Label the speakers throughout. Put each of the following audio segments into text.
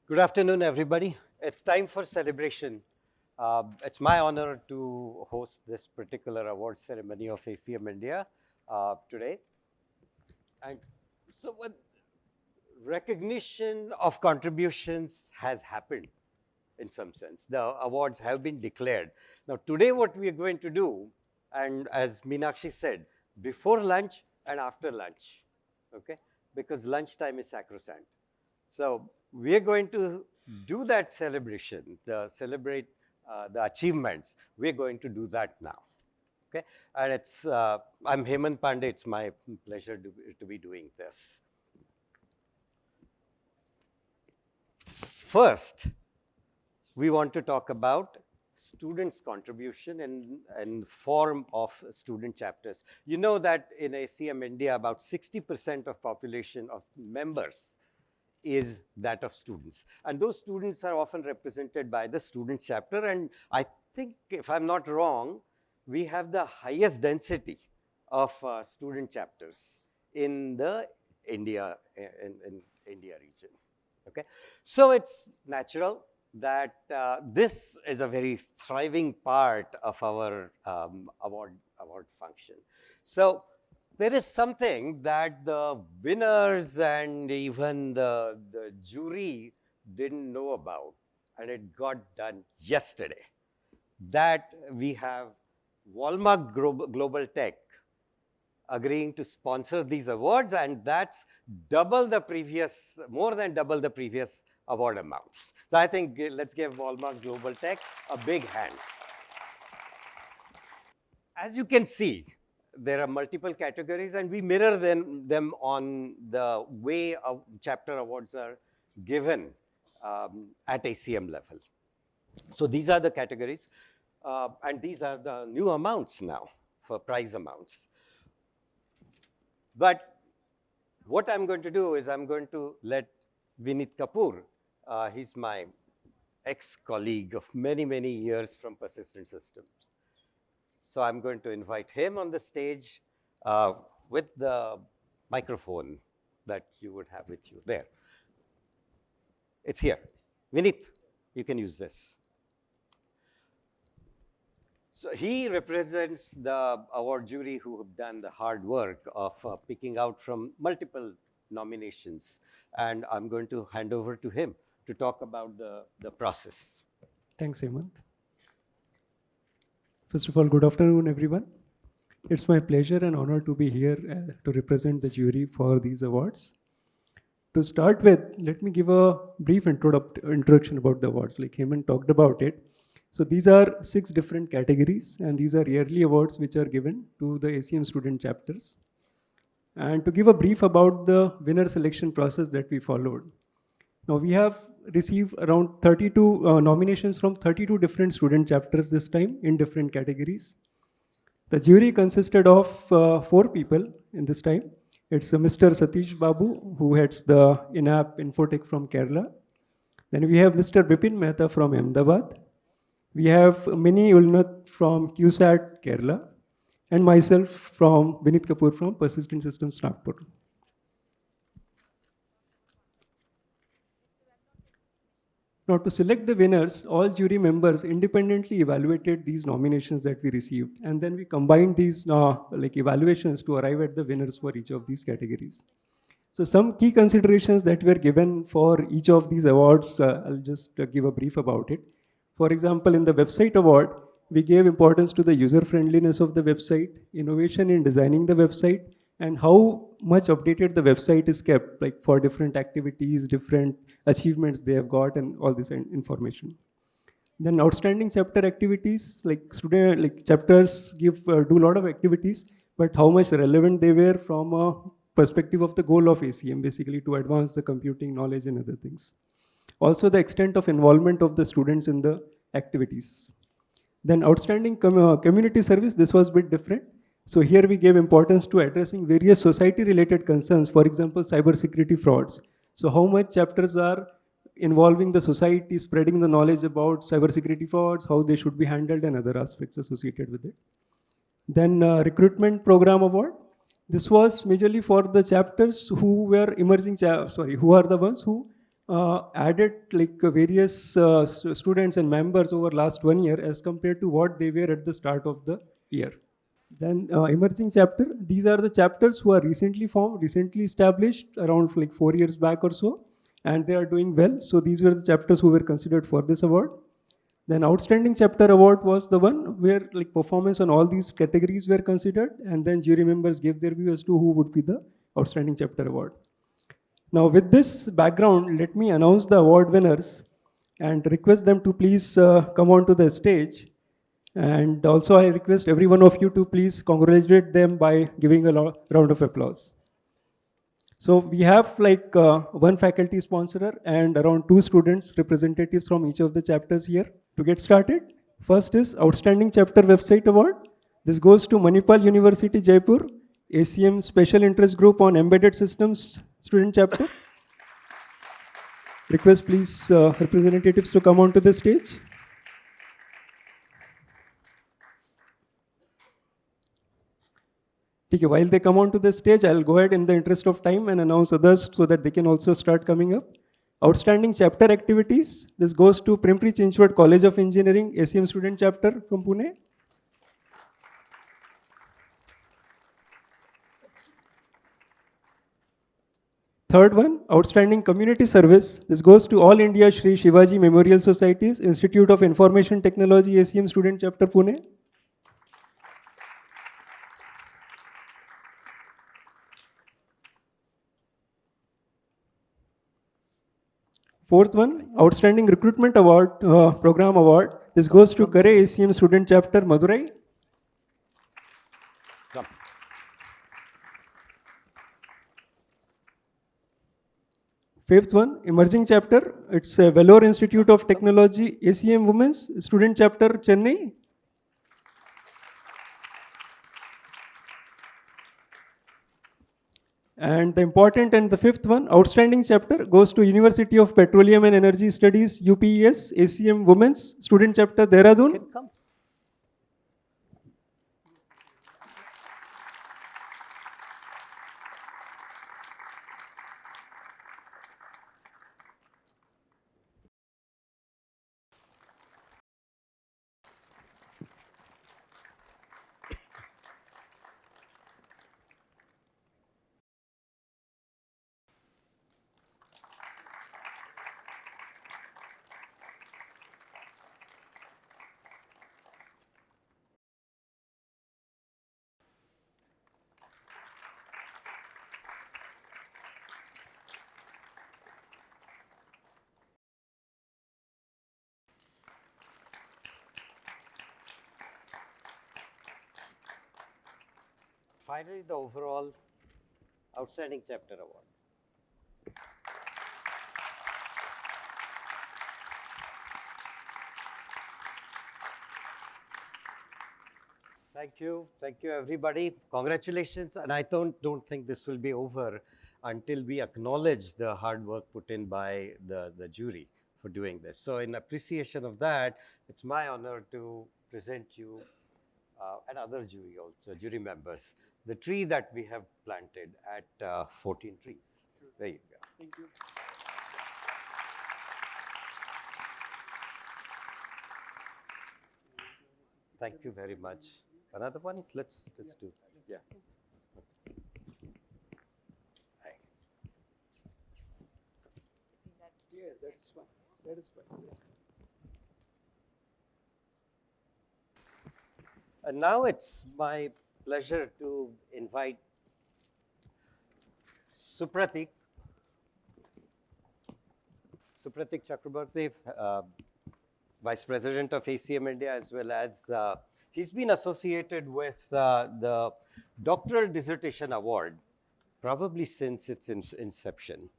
Speaker 1: Good afternoon, everybody. It's time for celebration. It's my honor to host this particular award ceremony of ACM India today. And so, what recognition of contributions has happened in some sense. The awards have been declared. Now, today, what we are going to do, and as Meenakshi said, before lunch and after lunch, okay, because lunchtime is sacrosanct. So we are going to do that celebration, celebrate the achievements. We're going to do that now. Okay, and I'm Hemant Pande. It's my pleasure to be doing this. First, we want to talk about students' contribution in form of student chapters. You know that in ACM India, about 60% of population of members is that of students. And those students are often represented by the student chapter. And I think, if I'm not wrong, we have the highest density of student chapters in the India region. Okay, so it's natural that this is a very thriving part of our award function. So there is something that the winners and even the jury didn't know about, and it got done yesterday. That we have Walmart Global Tech agreeing to sponsor these awards, and that's more than double the previous award amounts. So I think let's give Walmart Global Tech a big hand. As you can see, there are multiple categories, and we mirror them on the way chapter awards are given at ACM level. So these are the categories, and these are the new amounts now for prize amounts. But what I'm going to do is I'm going to let Vinit Kapoor, he's my ex-colleague of many, many years from Persistent Systems. So I'm going to invite him on the stage with the microphone that you would have with you there. It's here. Vinit, you can use this. So he represents the award jury who have done the hard work of picking out from multiple nominations. And I'm going to hand over to him to talk about the process.
Speaker 2: Thanks, Hemant. First of all, good afternoon, everyone. It's my pleasure and honor to be here to represent the jury for these awards. To start with, let me give a brief introduction about the awards, like Hemant talked about it. So these are 6 different categories, and these are yearly awards which are given to the ACM student chapters. And to give a brief about the winner selection process that we followed. Now we have received around 32 nominations from 32 different student chapters this time in different categories. The jury consisted of 4 people in this time. It's Mr. Satish Babu, who heads the in-app Infotech from Kerala. Then we have Mr. Bipin Mehta from Ahmedabad. We have Mini Ulnath from QSAT, Kerala. And myself from Vinit Kapoor from Persistent Systems, Nagpur. Now, to select the winners, all jury members independently evaluated these nominations that we received, and then we combined these evaluations to arrive at the winners for each of these categories. So some key considerations that were given for each of these awards, I'll just give a brief about it. For example, in the website award, we gave importance to the user friendliness of the website, innovation in designing the website, and how much updated the website is kept, like for different activities, different achievements they have got, and all this information. Then outstanding chapter activities, chapters do a lot of activities, but how much relevant they were from a perspective of the goal of ACM, basically to advance the computing knowledge and other things. Also the extent of involvement of the students in the activities. Then outstanding community service, this was a bit different. So here we gave importance to addressing various society-related concerns, for example, cybersecurity frauds. So how much chapters are involving the society, spreading the knowledge about cybersecurity frauds, how they should be handled, and other aspects associated with it. Then recruitment program award. This was majorly for the chapters who were who are the ones who added like various students and members over last 1 year as compared to what they were at the start of the year. Then emerging chapter, these are the chapters who are recently formed, recently established around like 4 years back or so, and they are doing well. So these were the chapters who were considered for this award. Then outstanding chapter award was the one where like performance on all these categories were considered, and then jury members gave their view as to who would be the outstanding chapter award. Now with this background, let me announce the award winners and request them to please come onto the stage. And also I request every one of you to please congratulate them by giving a round of applause. So we have like one faculty sponsor and around two students representatives from each of the chapters here. To get started, first is Outstanding Chapter Website Award. This goes to Manipal University, Jaipur, ACM Special Interest Group on Embedded Systems Student Chapter. Request please representatives to come onto the stage. Okay, while they come onto the stage, I'll go ahead in the interest of time and announce others so that they can also start coming up. Outstanding chapter activities. This goes to Pimpri Chinchwad College of Engineering, ACM Student Chapter from Pune. Third one, outstanding community service. This goes to All India Shri Shivaji Memorial Societies, Institute of Information Technology, ACM Student Chapter Pune. Fourth one, Outstanding Recruitment Award, Program Award. This goes to Kare ACM Student Chapter, Madurai.
Speaker 1: Come.
Speaker 2: Fifth one, Emerging Chapter. It's Vellore Institute of Technology, ACM Women's Student Chapter, Chennai. And the important and the fifth one, outstanding chapter, goes to University of Petroleum and Energy Studies, UPES, ACM Women's Student Chapter, Dehradun.
Speaker 1: Can come. Finally, the overall Outstanding Chapter Award. Thank you, everybody. Congratulations, and I don't think this will be over until we acknowledge the hard work put in by the jury for doing this. So, in appreciation of that, it's my honor to present you and other jury members, the tree that we have planted at 14 trees. There you go.
Speaker 2: Thank you.
Speaker 1: Thank you very much. Another one? Let's do. Yeah.
Speaker 2: Yeah, that's fine. That is fine.
Speaker 1: And now it's my pleasure to invite Supratik Chakraborty, Vice President of ACM India, as well as he's been associated with the Doctoral Dissertation Award probably since its inception.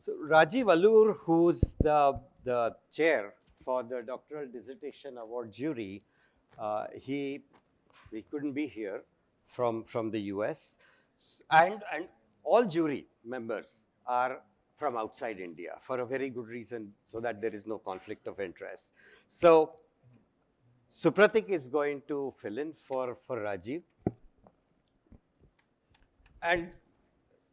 Speaker 1: So Rajiv Allur, who's the chair for the Doctoral Dissertation Award jury, he couldn't be here from the US, and all jury members are from outside India for a very good reason, so that there is no conflict of interest. So Supratik is going to fill in for Rajiv. And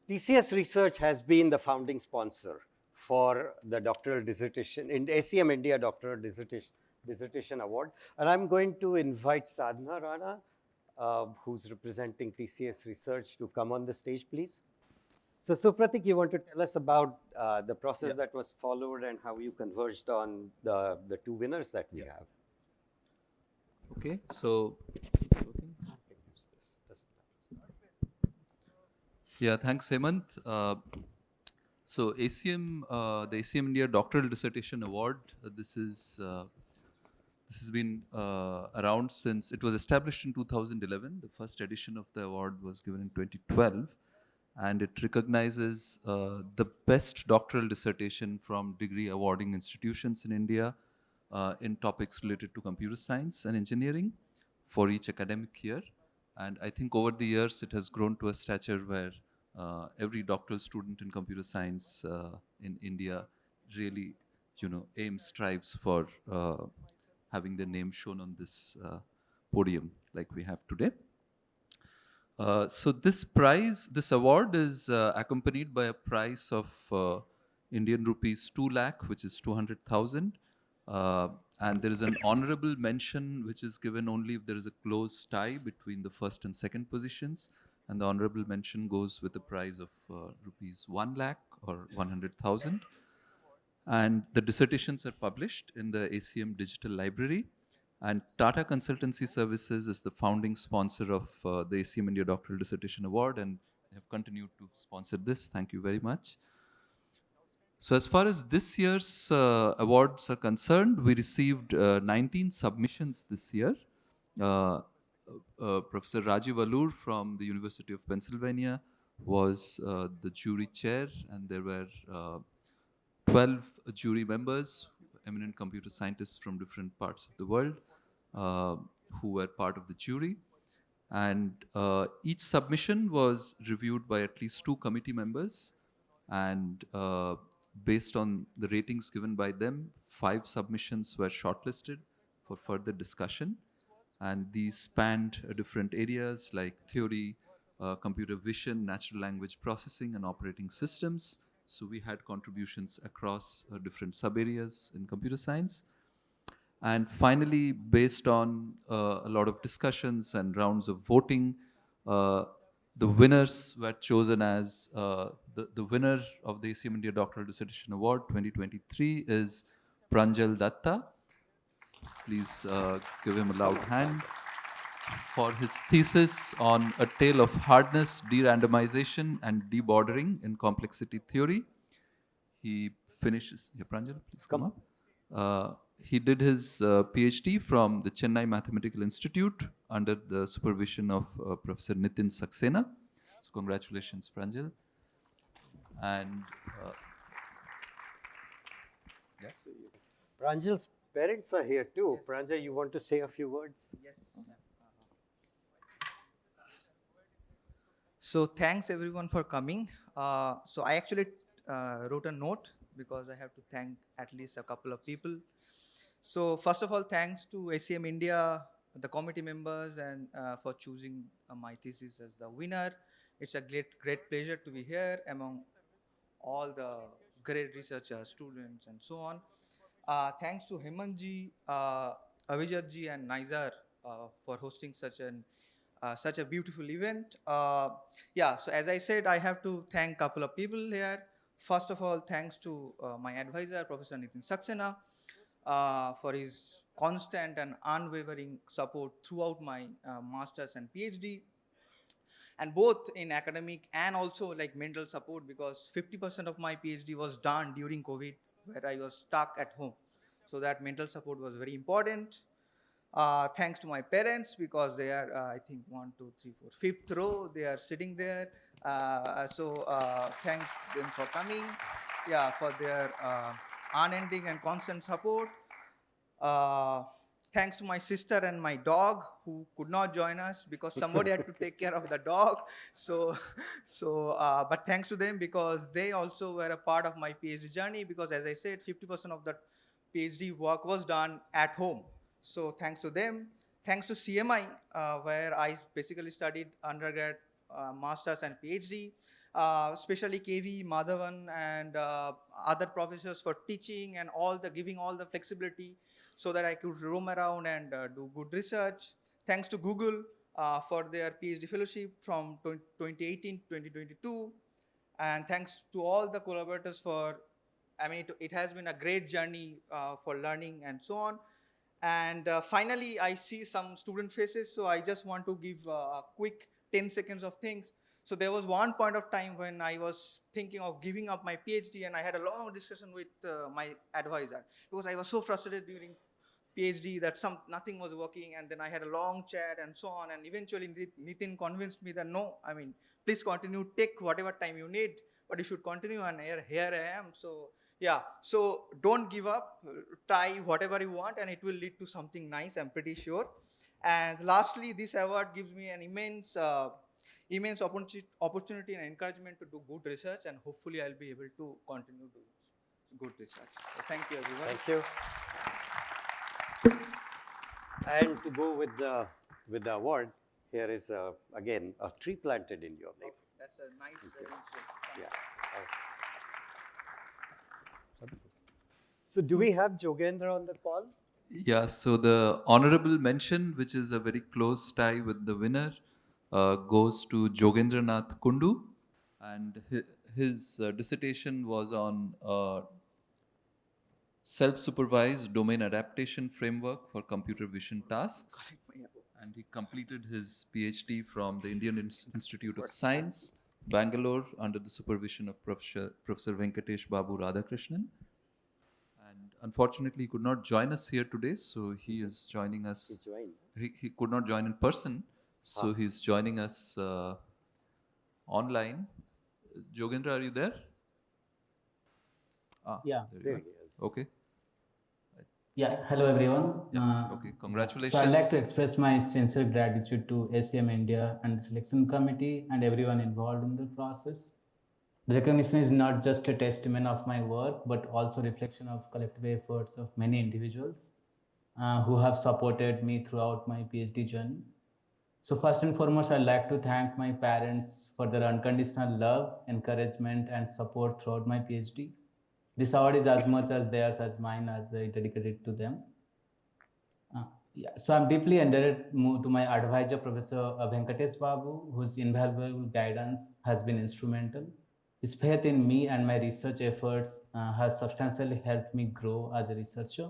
Speaker 1: TCS Research has been the founding sponsor for the doctoral dissertation in ACM India Doctoral Dissertation Award. And I'm going to invite Sadhna Rana, who's representing TCS Research, to come on the stage, please. So, Supratik, you want to tell us about the process
Speaker 3: Yeah,
Speaker 1: that was followed and how you converged on the two winners that we
Speaker 3: yeah.
Speaker 1: have?
Speaker 3: Okay, so yeah, thanks, Hemant. So ACM, the ACM India Doctoral Dissertation Award. This has been around since it was established in 2011. The first edition of the award was given in 2012, and it recognizes the best doctoral dissertation from degree awarding institutions in India in topics related to computer science and engineering for each academic year. And I think over the years it has grown to a stature where every doctoral student in computer science in India really, strives for having their name shown on this podium like we have today. So this award is accompanied by a prize of Indian rupees 2 lakh, which is 200,000. And there is an honorable mention, which is given only if there is a close tie between the first and second positions. And the honorable mention goes with a prize of rupees 1 lakh or 100,000. And the dissertations are published in the ACM Digital Library. And Tata Consultancy Services is the founding sponsor of the ACM India Doctoral Dissertation Award, and they have continued to sponsor this. Thank you very much. So, as far as this year's awards are concerned, we received 19 submissions this year. Professor Rajiv Allur from the University of Pennsylvania was the jury chair, and there were 12 jury members, eminent computer scientists from different parts of the world, uh, who were part of the jury. And each submission was reviewed by at least two committee members. And based on the ratings given by them, 5 submissions were shortlisted for further discussion. And these spanned different areas like theory, computer vision, natural language processing, and operating systems. So we had contributions across different sub areas in computer science. And finally, based on a lot of discussions and rounds of voting, uh, the winners were chosen as the winner of the ACM India Doctoral Dissertation Award 2023 is Pranjal Datta. Please give him a loud hand for his thesis on a tale of hardness, de-randomization, and debordering in complexity theory. He finishes. Yeah, Pranjal, please come up. He did his PhD from the Chennai Mathematical Institute under the supervision of Professor Nitin Saxena. So, congratulations, Pranjal. And yeah.
Speaker 1: Pranjal's parents are here too. Pranjal, you want to say a few words?
Speaker 4: Yes. So thanks everyone for coming. So I actually wrote a note because I have to thank at least a couple of people. So first of all, thanks to ACM India, the committee members, and for choosing my thesis as the winner. It's a great pleasure to be here among all the great researchers, students, and so on. Thanks to Hemantji, Avijatji, and Nizar for hosting such a beautiful event. Yeah, so as I said, I have to thank a couple of people here. First of all, thanks to my advisor, Professor Nitin Saxena, for his constant and unwavering support throughout my master's and PhD, and both in academic and also like mental support, because 50% of my PhD was done during COVID, where I was stuck at home. So that mental support was very important. Thanks to my parents, because they are, I think, 1, 2, 3, 4, fifth row. They are sitting there. Thanks them for coming. Yeah, for their unending and constant support. Uh, Thanks to my sister and my dog, who could not join us because somebody had to take care of the dog. But thanks to them, because they also were a part of my PhD journey, because as I said, 50% of the PhD work was done at home. So thanks to them. Thanks to CMI, where I basically studied undergrad, masters, and PhD. especially KV, Madhavan, and other professors for teaching and giving all the flexibility so that I could roam around and do good research. Thanks to Google for their PhD fellowship from 2018 to 2022. And thanks to all the collaborators for, I mean, it has been a great journey for learning and so on. And finally, I see some student faces, so I just want to give a quick 10 seconds of things. So there was one point of time when I was thinking of giving up my PhD, and I had a long discussion with my advisor because I was so frustrated during PhD that nothing was working, and then I had a long chat and so on, and eventually Nitin convinced me that no, I mean, please continue, take whatever time you need, but you should continue, and here I am. So yeah, so don't give up, try whatever you want, and it will lead to something nice, I'm pretty sure. And lastly, this award gives me an immense opportunity and encouragement to do good research, and hopefully I'll be able to continue doing good research. So thank you, everyone.
Speaker 1: Thank you. And to go with the award, here is again a tree planted in your name.
Speaker 4: That's a nice initiative.
Speaker 1: Yeah. So do we have Jogendra on the call?
Speaker 3: Yeah, so the honorable mention, which is a very close tie with the winner, goes to Jogendranath Kundu, and his dissertation was on self-supervised domain adaptation framework for computer vision tasks, and he completed his PhD from the Indian Institute of Science, Bangalore, under the supervision of Professor Venkatesh Babu Radhakrishnan. And unfortunately, he could not join us here today, so he is joining us.
Speaker 1: He joined.
Speaker 3: He could not join in person, so he's joining us online. Jogendra, are you there?
Speaker 5: Yeah.
Speaker 1: There
Speaker 3: you
Speaker 1: he
Speaker 3: are.
Speaker 1: is.
Speaker 3: Okay.
Speaker 5: Yeah, hello everyone.
Speaker 3: Okay, congratulations.
Speaker 5: So I'd like to express my sincere gratitude to ACM India and the selection committee and everyone involved in the process. The recognition is not just a testament of my work, but also reflection of collective efforts of many individuals who have supported me throughout my PhD journey. So first and foremost, I'd like to thank my parents for their unconditional love, encouragement, and support throughout my PhD. This award is as much as theirs as mine, as I dedicate it to them. Yeah, so I'm deeply indebted to my advisor, Professor Venkatesh Babu, whose invaluable guidance has been instrumental. His faith in me and my research efforts has substantially helped me grow as a researcher.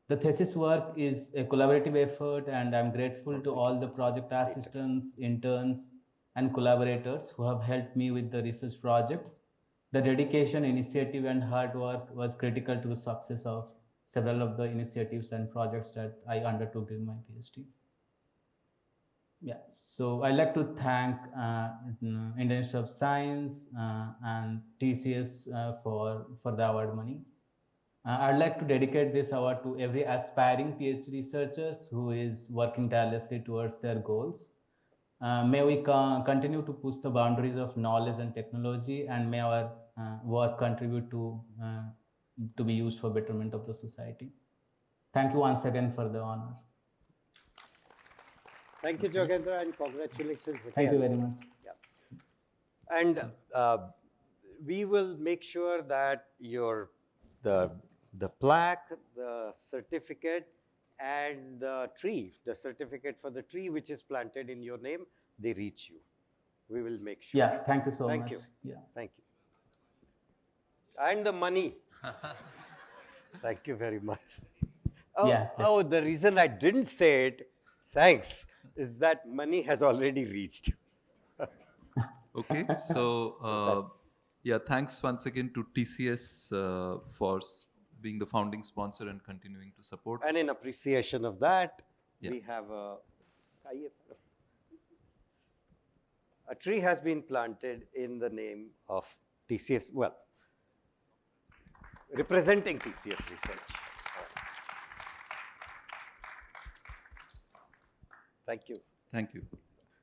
Speaker 5: The thesis work is a collaborative effort, and I'm grateful to all the project assistants, interns, and collaborators who have helped me with the research projects. The dedication, initiative, and hard work was critical to the success of several of the initiatives and projects that I undertook during my PhD. Yeah, so I'd like to thank Indian Institute of Science and TCS for the award money. I'd like to dedicate this award to every aspiring PhD researchers who is working tirelessly towards their goals. May we continue to push the boundaries of knowledge and technology, and may our work contribute to be used for betterment of the society. Thank you once again for the honor.
Speaker 1: Thank you, Jogendra, and congratulations again.
Speaker 5: Thank you very much.
Speaker 1: Yeah. And we will make sure that the plaque, the certificate, and the tree, the certificate for the tree which is planted in your name, they reach you. We will make sure.
Speaker 5: Yeah, thank you so much.
Speaker 1: Thank you.
Speaker 5: Yeah.
Speaker 1: Thank you. And the money. Thank you very much. Oh,
Speaker 5: Yeah.
Speaker 1: oh, the reason I didn't say it, thanks, is that money has already reached.
Speaker 3: Okay, so yeah, thanks once again to TCS for being the founding sponsor and continuing to support.
Speaker 1: And in appreciation of that, we have a tree has been planted in the name of TCS, well, representing TCS Research. Thank you.
Speaker 3: Thank you.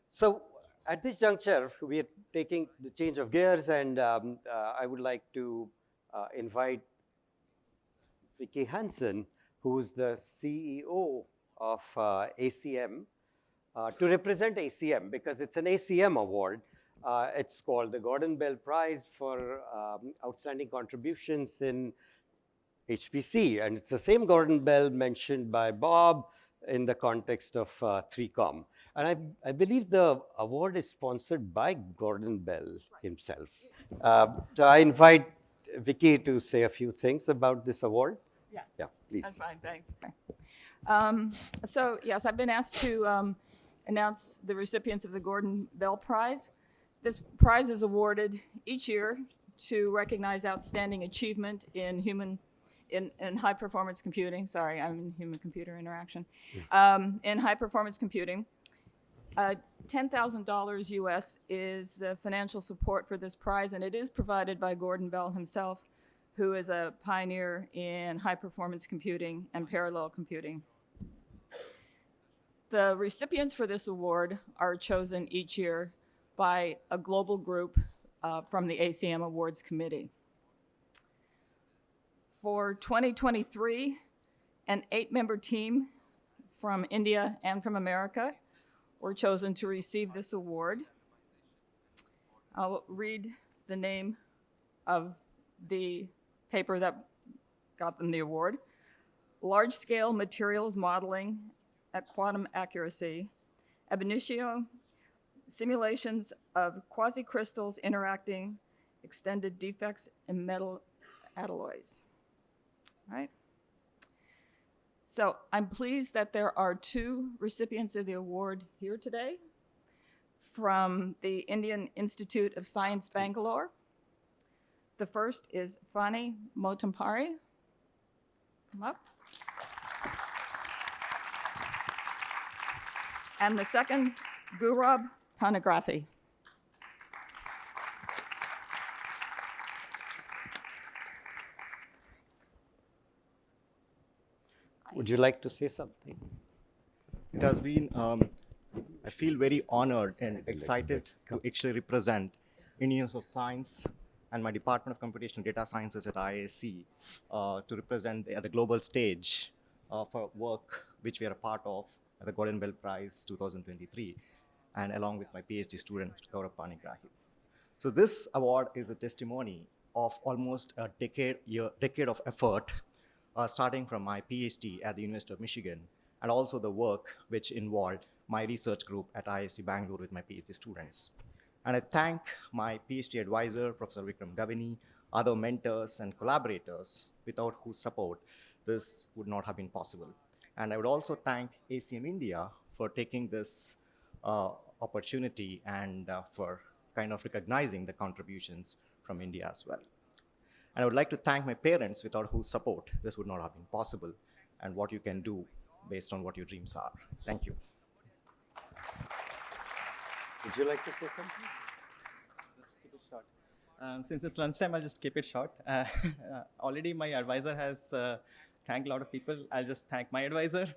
Speaker 1: So at this juncture, we are taking the change of gears, and I would like to invite Vicky Hansen, who's the CEO of ACM, to represent ACM, because it's an ACM award. It's called the Gordon Bell Prize for Outstanding Contributions in HPC, and it's the same Gordon Bell mentioned by Bob in the context of 3Com. And I believe the award is sponsored by Gordon Bell himself. So I invite Vicky to say a few things about this award.
Speaker 6: Yeah.
Speaker 1: Yeah, please.
Speaker 6: That's fine, thanks. So yes, I've been asked to announce the recipients of the Gordon Bell Prize. This prize is awarded each year to recognize outstanding achievement in high performance computing. Sorry, I'm in human computer interaction. In high performance computing. $10,000 US is the financial support for this prize, and it is provided by Gordon Bell himself, who is a pioneer in high-performance computing and parallel computing. The recipients for this award are chosen each year by a global group from the ACM Awards Committee. For 2023, an 8-member team from India and from America were chosen to receive this award. I'll read the name of the paper that got them the award. Large-scale materials modeling at quantum accuracy, ab initio simulations of quasi-crystals interacting, extended defects in metal alloys. All right. So I'm pleased that there are 2 recipients of the award here today from the Indian Institute of Science, Bangalore. The first is Fani Motampari. Come up. And the second, Gurab Panagrafi.
Speaker 1: Would you like to say something?
Speaker 7: It has been, I feel very honored and excited to actually represent Indian Institute of Science and my Department of Computational Data Sciences at IISc to represent at the global stage for work which we are a part of at the Gordon Bell Prize 2023, and along with my PhD student, Gaurav Panigrahi. So this award is a testimony of almost a decade of effort, starting from my PhD at the University of Michigan, and also the work which involved my research group at IISc Bangalore with my PhD students. And I thank my PhD advisor, Professor Vikram Gavini, other mentors and collaborators without whose support this would not have been possible. And I would also thank ACM India for taking this opportunity and for kind of recognizing the contributions from India as well. And I would like to thank my parents without whose support this would not have been possible, and what you can do based on what your dreams are. Thank you.
Speaker 1: Would you like to say something?
Speaker 8: Just keep it short. Since it's lunchtime, I'll just keep it short. Already my advisor has thanked a lot of people. I'll just thank my advisor.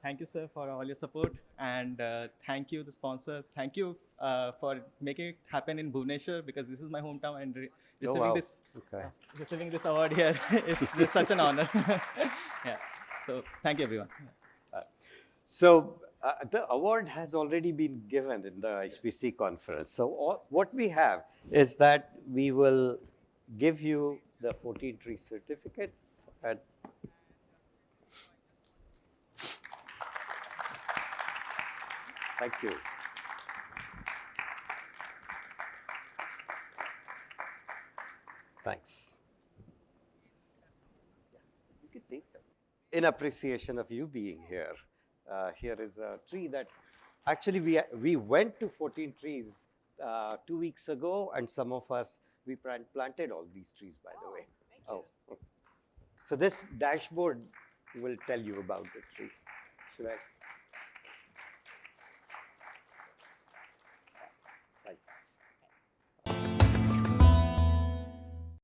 Speaker 8: Thank you, sir, for all your support. And thank you, the sponsors. Thank you for making it happen in Bhubaneswar, because this is my hometown, and receiving this award here, it's just such an honor. Yeah. So thank you, everyone.
Speaker 1: So the award has already been given in the HPC conference. So what we have is that we will give you the 14 tree certificates. Thank you. Thanks. You could take them. In appreciation of you being here, here is a tree that actually we went to 14 trees 2 weeks ago, and some of us, we planted all these trees, by the way.
Speaker 6: Thank you.
Speaker 1: So this dashboard will tell you about the tree. Should I?